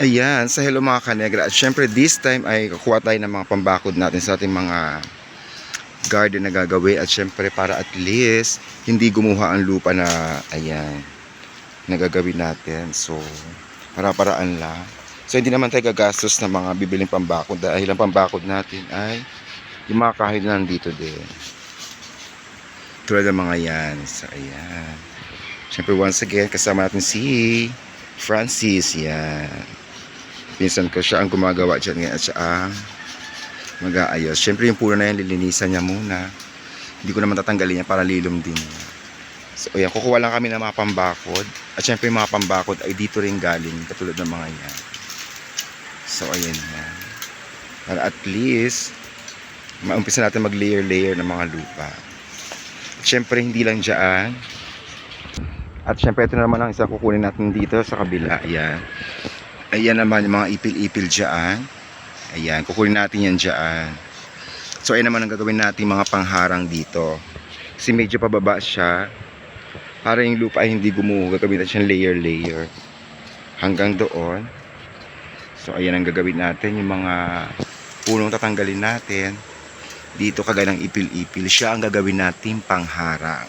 Ayan, sa hello mga kanegra. At syempre this time ay kukuha tayo ng mga pambakod natin sa ating mga garden na gagawin. At syempre para at least hindi gumuha ang lupa na ayan, na gagawin natin. So, para-paraan lang. So, hindi naman tayo gagastos ng mga bibiling pambakod dahil ang pambakod natin ay yung mga kahoy na nandito din. Tulad ng mga yan. So, ayan. Syempre once again, kasama natin si Francis. Yan. Pinsan ko siya ang gumagawa dyan ngayon at siya ang mag-aayos. Siyempre yung puno na yan, lilinisan niya muna. Hindi ko naman tatanggalin niya para lilom din. So ayan, kukuha lang kami ng mga pambakod. At siyempre yung mga pambakod ay dito rin galing, katulad ng mga yan. So ayan yan. Para at least, maumpisa natin mag-layer-layer ng mga lupa. At siyempre hindi lang dyan. At siyempre ito na naman ang isang kukunin natin dito sa kabila. Ayan. Ayan naman yung mga ipil-ipil dyan. Ayan, kukunin natin yan dyan. So ayan naman ang gagawin natin mga pangharang dito. Kasi medyo pababa siya. Para yung lupa ay hindi gumuho. Gagawin natin siyang layer-layer. Hanggang doon. So ayan ang gagawin natin. Yung mga punong tatanggalin natin. Dito kagaya ng ipil-ipil. Siya ang gagawin natin pangharang.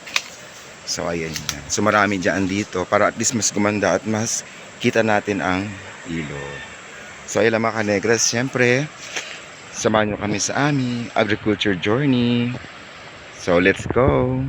So ayan yan. So marami dyan dito. Para at least mas gumanda at mas kita natin ang ilog. So ayun lang mga kanegras, syempre samahan nyo kami sa aming agriculture journey. So let's go.